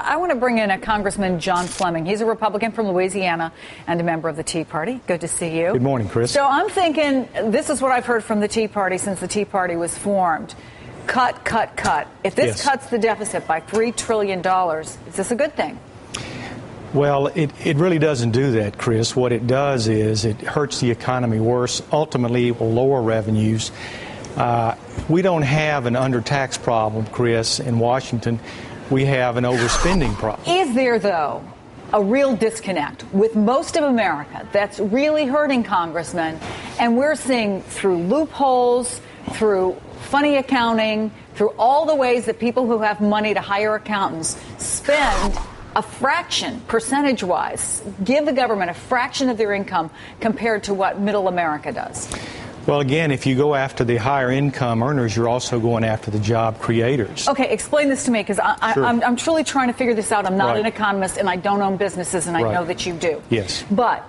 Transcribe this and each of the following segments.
I want to bring in a Congressman John Fleming. He's a Republican from Louisiana and a member of the Tea Party. Good to see you. Good morning, Chris. So I'm thinking this is what I've heard from the Tea Party since the Tea Party was formed. Cut, cut, cut. If this cuts the deficit by $3 trillion, is this a good thing? Well, it really doesn't do that, Chris. What it does is it hurts the economy worse. Ultimately, it will lower revenues. We don't have an undertax problem, Chris, in Washington. We have an overspending problem. Is there, though, a real disconnect with most of America that's really hurting congressmen? And we're seeing through loopholes, through funny accounting, through all the ways that people who have money to hire accountants spend a fraction, percentage-wise, give the government a fraction of their income compared to what middle America does. Well, again, if you go after the higher income earners, you're also going after the job creators. Okay, explain this to me, because I'm truly trying to figure this out. I'm not an economist, and I don't own businesses, and I know that you do. Yes. But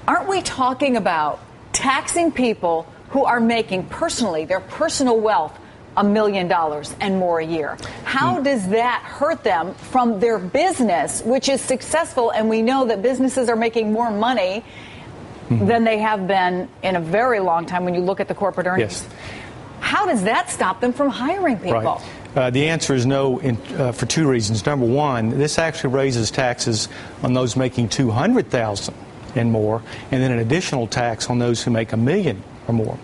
aren't we talking about taxing people who are making personally, their personal wealth, $1 million and more a year? How does that hurt them from their business, which is successful, and we know that businesses are making more money than they have been in a very long time when you look at the corporate earnings? Yes. How does that stop them from hiring people? Right. The answer is no for two reasons. Number one, this actually raises taxes on those making $200,000 and more, and then an additional tax on those who make $1 million or more.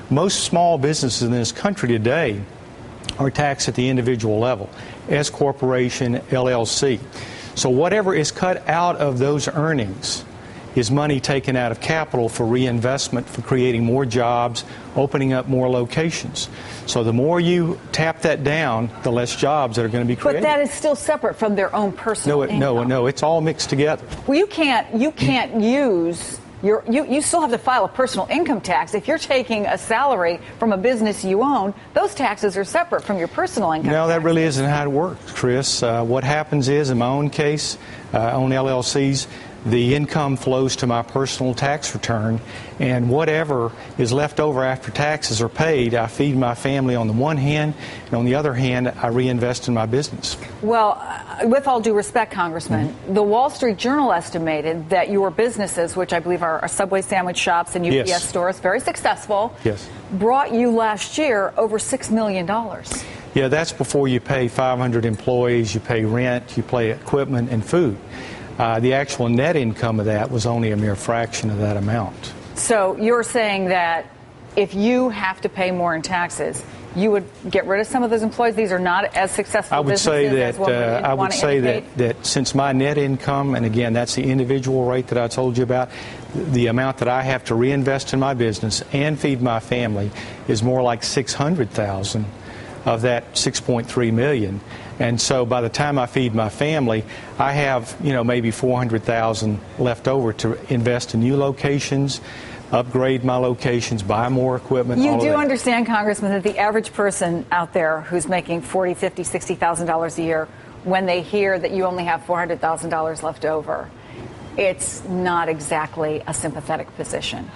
Most small businesses in this country today are taxed at the individual level, S corporation, LLC. So whatever is cut out of those earnings is money taken out of capital for reinvestment, for creating more jobs, opening up more locations. So the more you tap that down, the less jobs that are going to be created. But that is still separate from their own personal income. No, it's all mixed together. Well, you can't use you still have to file a personal income tax. If you're taking a salary from a business you own, those taxes are separate from your personal income. No, that really isn't how it works, Chris. What happens is, in my own case, I own LLCs, the income flows to my personal tax return, and whatever is left over after taxes are paid, I feed my family on the one hand, and on the other hand, I reinvest in my business. Well, with all due respect, Congressman, the Wall Street Journal estimated that your businesses, which I believe are Subway sandwich shops and UPS stores, very successful, brought you last year over $6 million. Yeah, that's before you pay 500 employees, you pay rent, you pay equipment and food. The actual net income of that was only a mere fraction of that amount. So you're saying that if you have to pay more in taxes, you would get rid of some of those employees? These are not as successful businesses as what I would say that since my net income, and again, that's the individual rate that I told you about, the amount that I have to reinvest in my business and feed my family is more like $600,000 of that $6.3 million. And so by the time I feed my family, I have, maybe $400,000 left over to invest in new locations, upgrade my locations, buy more equipment. You do understand, Congressman, that the average person out there who's making $40,000, $50,000, $60,000 a year, when they hear that you only have $400,000 left over, it's not exactly a sympathetic position.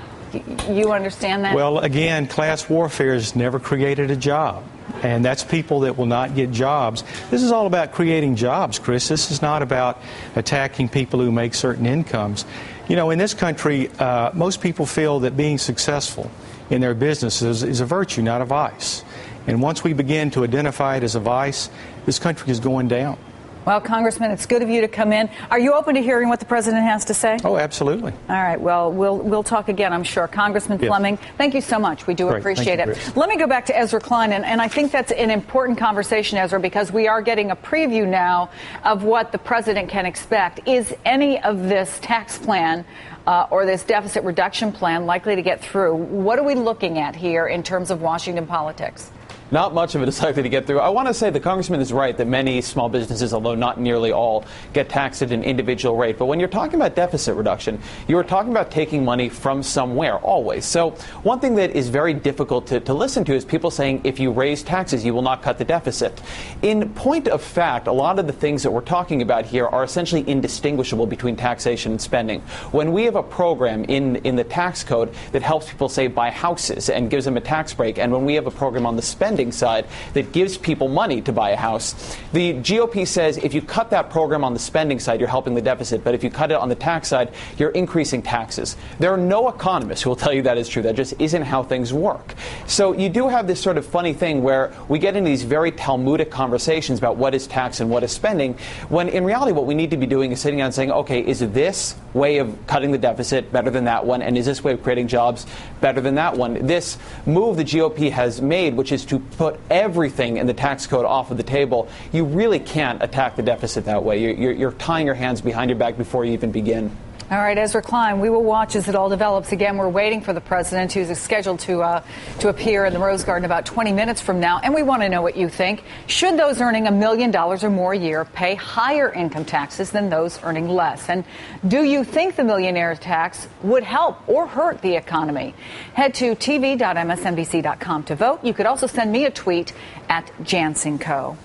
You understand that? Well, again, class warfare has never created a job. And that's people that will not get jobs. This is all about creating jobs, Chris. This is not about attacking people who make certain incomes. In this country, most people feel that being successful in their businesses is a virtue, not a vice. And once we begin to identify it as a vice, this country is going down. Well, Congressman, it's good of you to come in. Are you open to hearing what the president has to say? Oh, absolutely. All right. Well, we'll talk again, I'm sure. Congressman Fleming, thank you so much. We do appreciate it. Chris. Let me go back to Ezra Klein, and I think that's an important conversation, Ezra, because we are getting a preview now of what the president can expect. Is any of this tax plan or this deficit reduction plan likely to get through? What are we looking at here in terms of Washington politics? Not much of it is likely to get through. I want to say the congressman is right that many small businesses, although not nearly all, get taxed at an individual rate. But when you're talking about deficit reduction, you are talking about taking money from somewhere, always. So one thing that is very difficult to listen to is people saying if you raise taxes, you will not cut the deficit. In point of fact, a lot of the things that we're talking about here are essentially indistinguishable between taxation and spending. When we have a program in the tax code that helps people, say, buy houses and gives them a tax break, and when we have a program on the spending spending side that gives people money to buy a house. The GOP says if you cut that program on the spending side, you're helping the deficit, but if you cut it on the tax side, you're increasing taxes. There are no economists who will tell you that is true. That just isn't how things work. So you do have this sort of funny thing where we get into these very Talmudic conversations about what is tax and what is spending, when in reality what we need to be doing is sitting down and saying, okay, is this way of cutting the deficit better than that one, and is this way of creating jobs better than that one? This move the GOP has made, which is to put everything in the tax code off of the table, you really can't attack the deficit that way. You're tying your hands behind your back before you even begin. All right, Ezra Klein, we will watch as it all develops. Again, we're waiting for the president, who's scheduled to appear in the Rose Garden about 20 minutes from now, and we want to know what you think. Should those earning $1 million or more a year pay higher income taxes than those earning less? And do you think the millionaire tax would help or hurt the economy? Head to tv.msnbc.com to vote. You could also send me a tweet at @JansonCo.